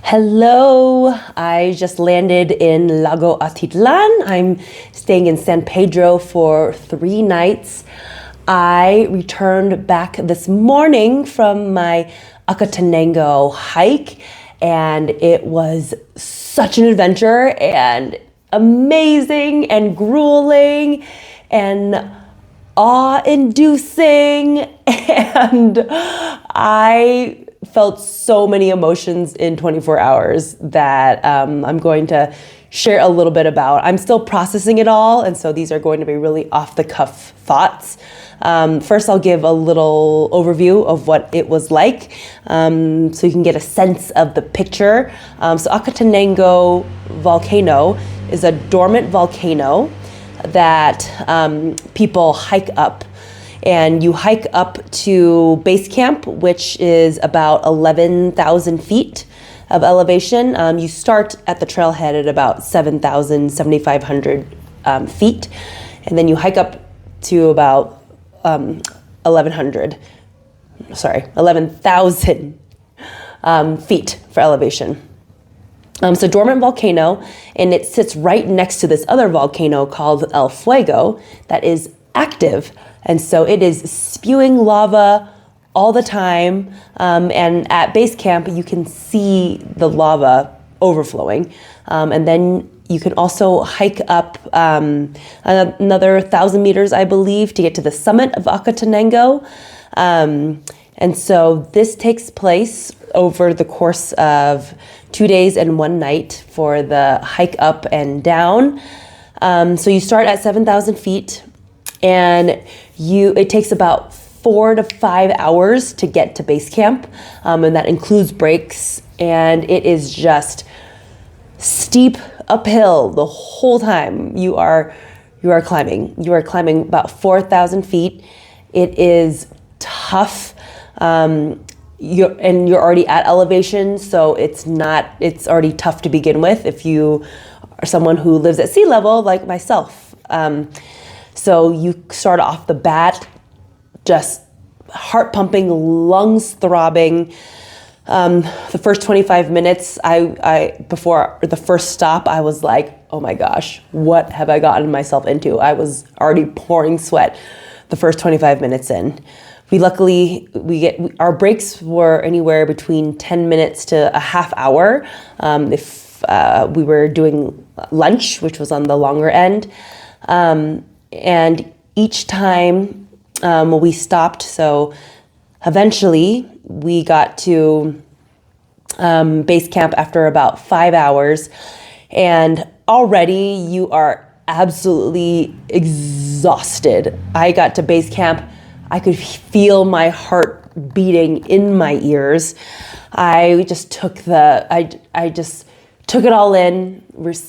Hello, I just landed in Lago Atitlan. I'm staying in San Pedro for 3 nights. I returned back this morning from my Acatenengo hike, and it was such an adventure and amazing and grueling and awe-inducing, and I felt so many emotions in 24 hours that I'm going to share a little bit about. I'm still processing it all, and so these are going to be really off-the-cuff thoughts. First, I'll give a little overview of what it was like, so you can get a sense of the picture. So Acatenengo volcano is a dormant volcano that people hike up. And you hike up to base camp, which is about 11,000 feet of elevation. You start at the trailhead at about 7,500 feet. And then you hike up to about 11,000 feet for elevation. So dormant volcano, and it sits right next to this other volcano called El Fuego that is active. And so it is spewing lava all the time. And at base camp, you can see the lava overflowing. And then you can also hike up another 1,000 meters, I believe, to get to the summit of Acatenengo. And so this takes place over the course of 2 days and 1 night for the hike up and down. So you start at 7,000 feet. And it takes about 4 to 5 hours to get to base camp, and that includes breaks. And it is just steep uphill the whole time you are climbing. You are climbing about 4,000 feet. It is tough. You're already at elevation, so it's already tough to begin with if you are someone who lives at sea level like myself. So you start off the bat, just heart pumping, lungs throbbing. The first 25 minutes, before the first stop, I was like, oh my gosh, what have I gotten myself into? I was already pouring sweat the first 25 minutes in. Our breaks were anywhere between 10 minutes to a half hour. If we were doing lunch, which was on the longer end. And each time we stopped, so eventually we got to base camp after about 5 hours, and already you are absolutely exhausted. I got to base camp, I could feel my heart beating in my ears. I just took it all in.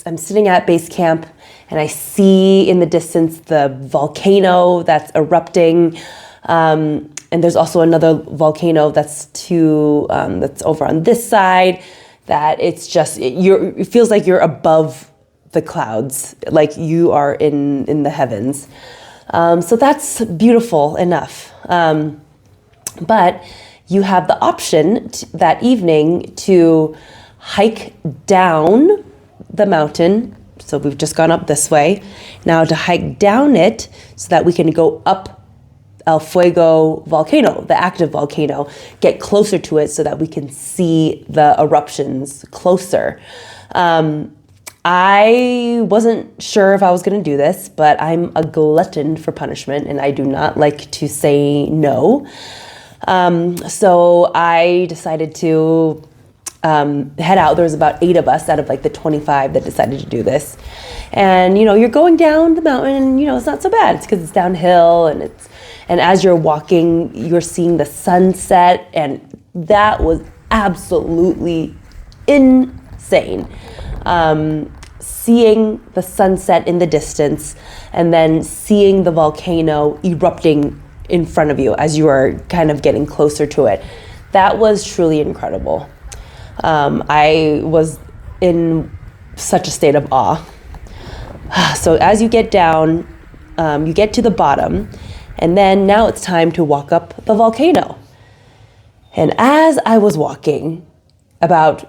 I'm sitting at base camp, and I see in the distance the volcano that's erupting. And there's also another volcano that's over on this side. That it feels like you're above the clouds, like you are in the heavens. So that's beautiful enough. But you have the option that evening to hike down the mountain. So we've just gone up this way. Now to hike down it so that we can go up El Fuego volcano, the active volcano, get closer to it so that we can see the eruptions closer. I wasn't sure if I was going to do this, but I'm a glutton for punishment, and I do not like to say no. So I decided to head out. There was about 8 of us out of like the 25 that decided to do this. And, you're going down the mountain, and, it's not so bad. It's because it's downhill, and as you're walking, you're seeing the sunset, and that was absolutely insane. Seeing the sunset in the distance, and then seeing the volcano erupting in front of you as you are kind of getting closer to it. That was truly incredible. I was in such a state of awe. So as you get down, you get to the bottom, and then now it's time to walk up the volcano. And as I was walking, about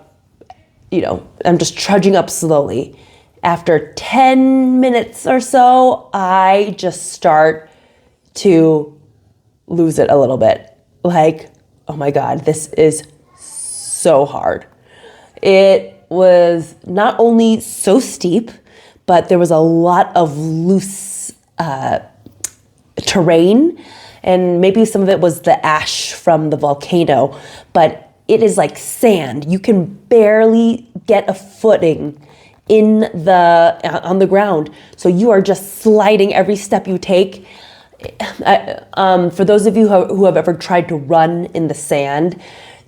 I'm just trudging up slowly. After 10 minutes or so, I just start to lose it a little bit. Like, oh my God, this is so hard. It was not only so steep, but there was a lot of loose terrain, and maybe some of it was the ash from the volcano, but it is like sand. You can barely get a footing on the ground. So you are just sliding every step you take. For those of you who have ever tried to run in the sand,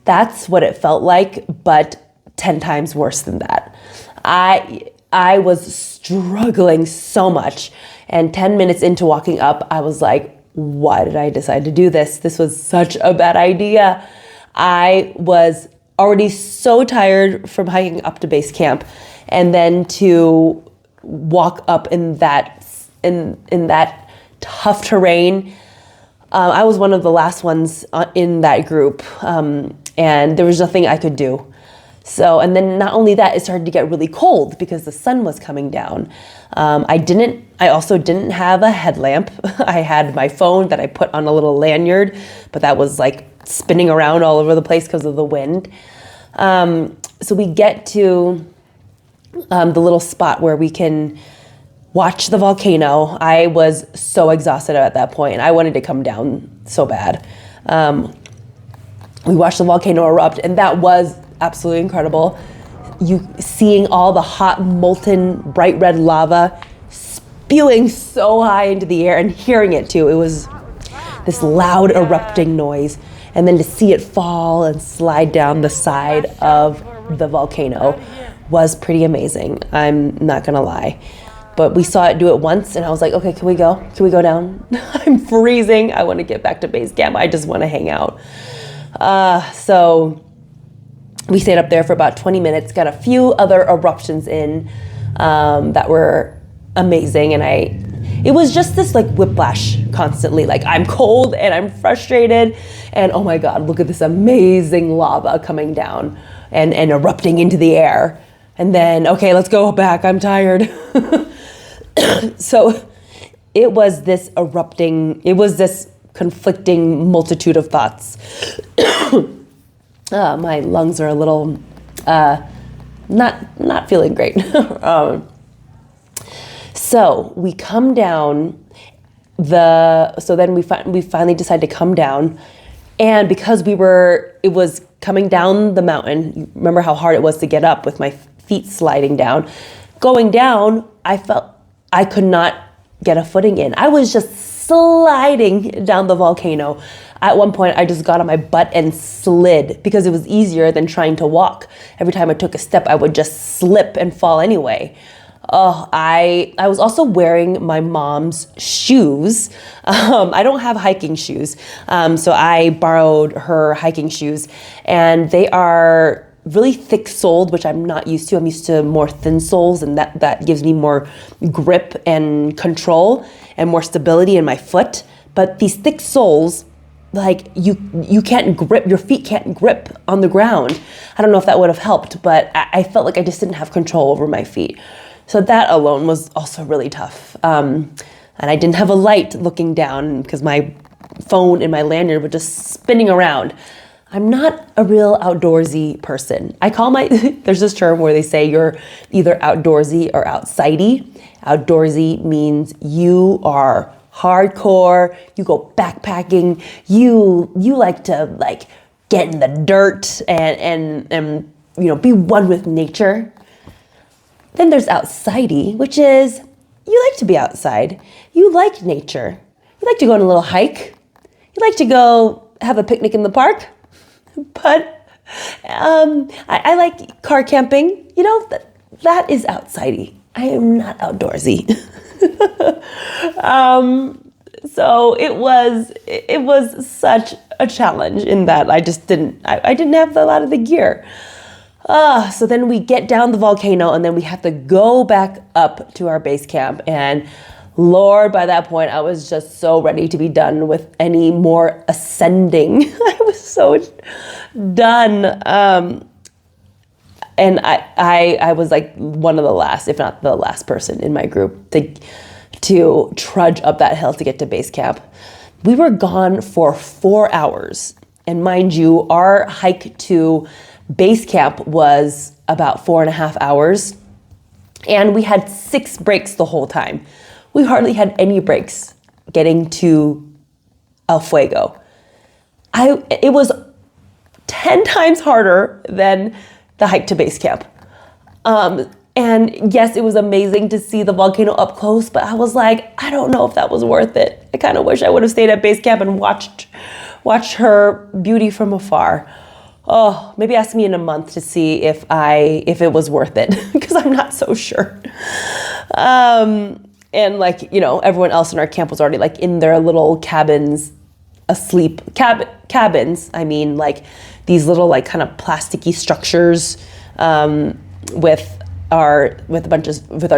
that's what it felt like, but 10 times worse than that. I was struggling so much, and 10 minutes into walking up, I was like, why did I decide to do this? This was such a bad idea. I was already so tired from hiking up to base camp, and then to walk up in that tough terrain. I was one of the last ones in that group, and there was nothing I could do. So, and then not only that, it started to get really cold because the sun was coming down. I also didn't have a headlamp. I had my phone that I put on a little lanyard, but that was like spinning around all over the place because of the wind. So we get to the little spot where we can watch the volcano. I was so exhausted at that point, and I wanted to come down so bad. We watched the volcano erupt, and that was absolutely incredible. You seeing all the hot, molten, bright red lava spewing so high into the air, and hearing it too. It was this loud erupting noise. And then to see it fall and slide down the side of the volcano was pretty amazing. I'm not gonna lie. But we saw it do it once, and I was like, okay, can we go? Can we go down? I'm freezing. I want to get back to base camp. I just want to hang out. So we stayed up there for about 20 minutes, got a few other eruptions in that were amazing. And it was just this like whiplash constantly. Like, I'm cold and I'm frustrated, and oh my God, look at this amazing lava coming down and erupting into the air. And then, okay, let's go back. I'm tired. So it was this conflicting multitude of thoughts. My lungs are a little not feeling great. So we come down then we finally decided to come down, and because it was coming down the mountain, you remember how hard it was to get up with my feet sliding down. Going down, I felt I could not get a footing in. I was just sliding down the volcano. At one point, I just got on my butt and slid because it was easier than trying to walk. Every time I took a step, I would just slip and fall anyway. Oh, I was also wearing my mom's shoes. I don't have hiking shoes, so I borrowed her hiking shoes, and they are really thick soled, which I'm not used to. I'm used to more thin soles, and that gives me more grip and control and more stability in my foot. But these thick soles, like you can't grip, your feet can't grip on the ground. I don't know if that would have helped, but I felt like I just didn't have control over my feet. So that alone was also really tough. And I didn't have a light looking down because my phone and my lanyard were just spinning around. I'm not a real outdoorsy person. There's this term where they say you're either outdoorsy or outsidey. Outdoorsy means you are hardcore, you go backpacking, you like to get in the dirt and be one with nature. Then there's outsidey, which is you like to be outside. You like nature. You like to go on a little hike. You like to go have a picnic in the park. But I like car camping. That is outsidey. I am not outdoorsy. So it was such a challenge in that I didn't have a lot of the gear. So then we get down the volcano, and then we have to go back up to our base camp. And Lord, by that point, I was just so ready to be done with any more ascending. I was so done. And I was like one of the last, if not the last person in my group to trudge up that hill to get to base camp. We were gone for 4 hours. And mind you, our hike to base camp was about 4.5 hours. And we had 6 breaks the whole time. We hardly had any breaks getting to El Fuego. It was 10 times harder than the hike to base camp. And yes, it was amazing to see the volcano up close, but I was like, I don't know if that was worth it. I kind of wish I would have stayed at base camp and watched her beauty from afar. Oh, maybe ask me in a month to see if it was worth it, because I'm not so sure. And like, everyone else in our camp was already like in their little cabins asleep. Cabins, I mean, like these little like kind of plasticky structures with our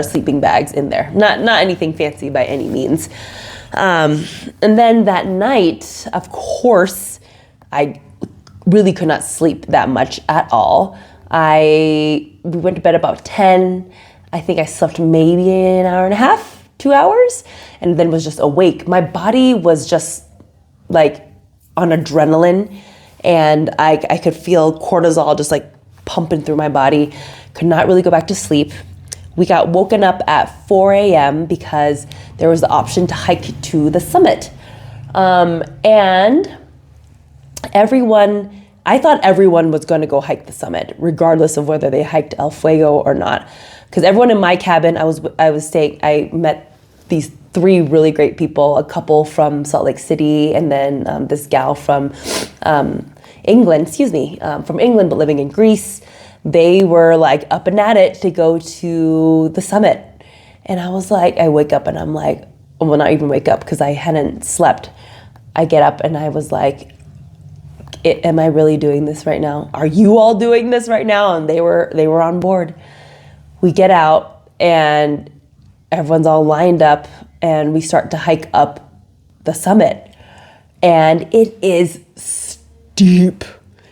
sleeping bags in there. Not anything fancy by any means. And then that night, of course, I really could not sleep that much at all. We went to bed about 10. I think I slept maybe an hour and a half, 2 hours, and then was just awake. My body was just like on adrenaline, and I could feel cortisol just like pumping through my body. Could not really go back to sleep. We got woken up at 4 a.m. because there was the option to hike to the summit. And I thought everyone was going to go hike the summit, regardless of whether they hiked El Fuego or not. Because everyone in my cabin, I met these 3 really great people, a couple from Salt Lake City, and then this gal from England, from England, but living in Greece. They were like up and at it to go to the summit. And I was like, I wake up and I'm like, well, not even wake up because I hadn't slept. I get up and I was like, am I really doing this right now? Are you all doing this right now? And they were on board. We get out and everyone's all lined up and we start to hike up the summit. And it is steep.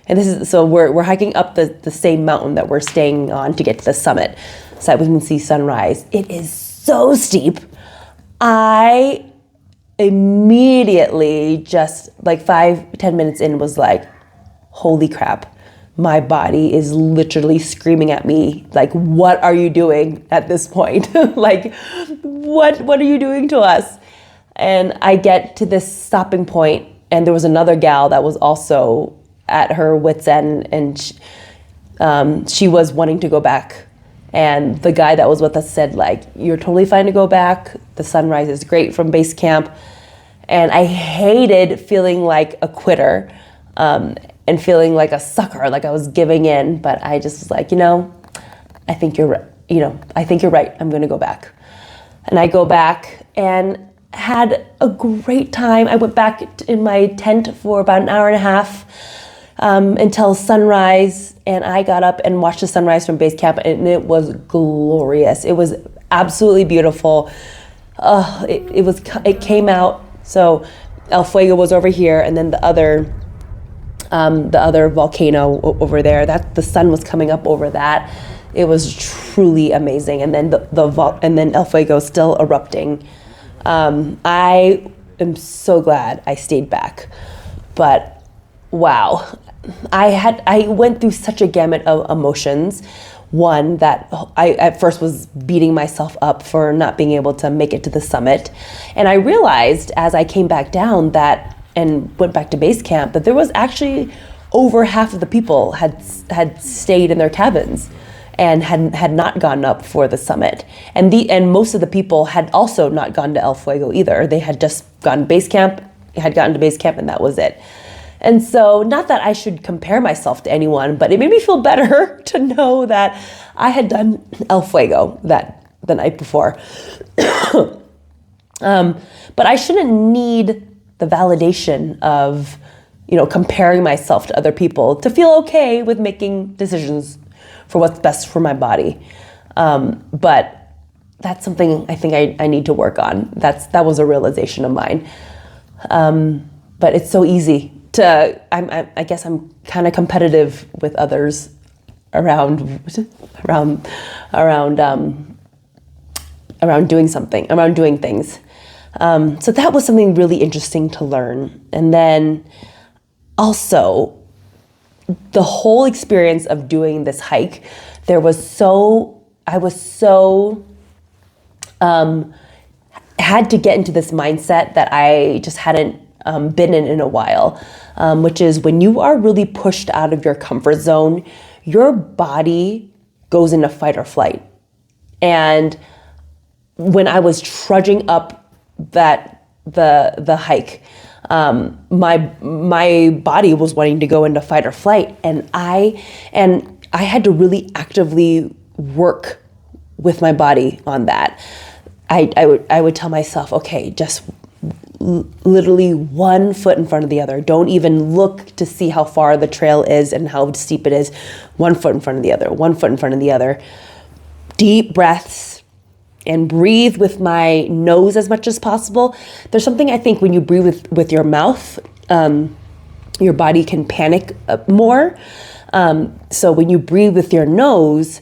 And so we're hiking up the same mountain that we're staying on to get to the summit so that we can see sunrise. It is so steep. I immediately, just like 5-10 minutes in, was like, holy crap, my body is literally screaming at me, like, what are you doing at this point? Like, what are you doing to us? And I get to this stopping point, and there was another gal that was also at her wit's end, and she was wanting to go back. And the guy that was with us said, like, you're totally fine to go back. The sunrise is great from base camp. And I hated feeling like a quitter and feeling like a sucker, like I was giving in. But I just was like, I think you're right. I think you're right. I'm going to go back. And I go back and had a great time. I went back in my tent for about an hour and a half until sunrise, and I got up and watched the sunrise from base camp, and it was glorious. It was absolutely beautiful. It came out. So El Fuego was over here, and then the other volcano over there. That the sun was coming up over that. It was truly amazing. And then and then El Fuego is still erupting. I am so glad I stayed back, but wow. I went through such a gamut of emotions. One, that I at first was beating myself up for not being able to make it to the summit. And I realized as I came back down and went back to base camp that there was actually over half of the people had stayed in their cabins and had not gone up for the summit. And most of the people had also not gone to El Fuego either. They had just gotten to base camp, and that was it. And so, not that I should compare myself to anyone, but it made me feel better to know that I had done El Fuego the night before. But I shouldn't need the validation of, comparing myself to other people to feel okay with making decisions for what's best for my body. But that's something I think I need to work on. That was a realization of mine. But it's so easy I guess I'm kind of competitive with others around doing something, around doing things. So that was something really interesting to learn. And then also the whole experience of doing this hike, I was so had to get into this mindset that I just hadn't been in a while, which is when you are really pushed out of your comfort zone, your body goes into fight or flight. And when I was trudging up the hike, my body was wanting to go into fight or flight, and I had to really actively work with my body on that. I would tell myself, okay, just literally one foot in front of the other. Don't even look to see how far the trail is and how steep it is. One foot in front of the other, one foot in front of the other. Deep breaths and breathe with my nose as much as possible. There's something I think when you breathe with your mouth, your body can panic more. So when you breathe with your nose,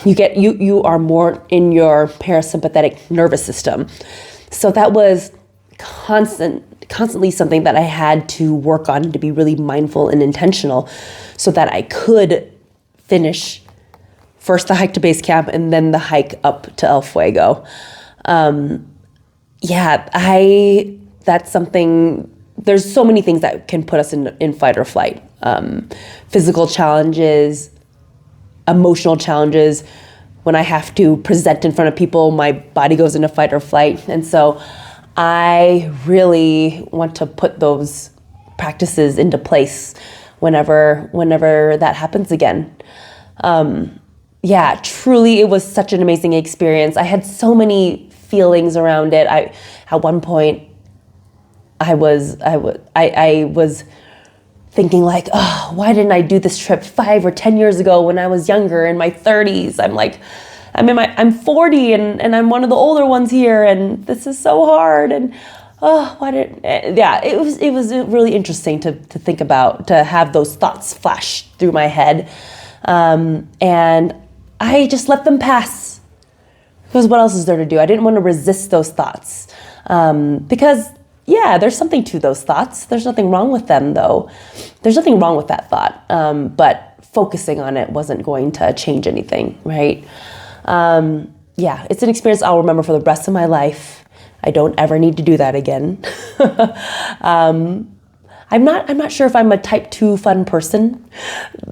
you are more in your parasympathetic nervous system. So that was constantly something that I had to work on, to be really mindful and intentional so that I could finish first the hike to base camp and then the hike up to El Fuego. That's something, there's so many things that can put us in fight or flight. Physical challenges, emotional challenges. When I have to present in front of people, my body goes into fight or flight. And so I really want to put those practices into place whenever that happens again. Truly, it was such an amazing experience. I had so many feelings around it. At one point, I was thinking like, oh, why didn't I do this trip 5 or 10 years ago when I was younger, in my 30s? I'm 40 and I'm one of the older ones here, and this is so hard. And it was really interesting to think about, to have those thoughts flash through my head, and I just let them pass, because what else is there to do? I didn't want to resist those thoughts, because there's something to those thoughts. There's nothing wrong with them, though. There's nothing wrong with that thought, but focusing on it wasn't going to change anything, right? It's an experience I'll remember for the rest of my life. I don't ever need to do that again. I'm not sure if I'm a type 2 fun person.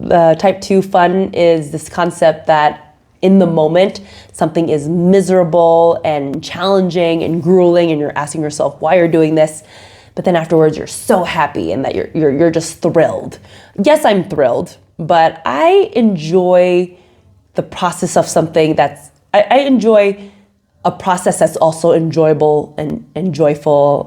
Type 2 fun is this concept that in the moment, something is miserable and challenging and grueling, and you're asking yourself why you're doing this, but then afterwards you're so happy and that you're just thrilled. Yes, I'm thrilled, but I enjoy the process of something I enjoy a process that's also enjoyable and joyful.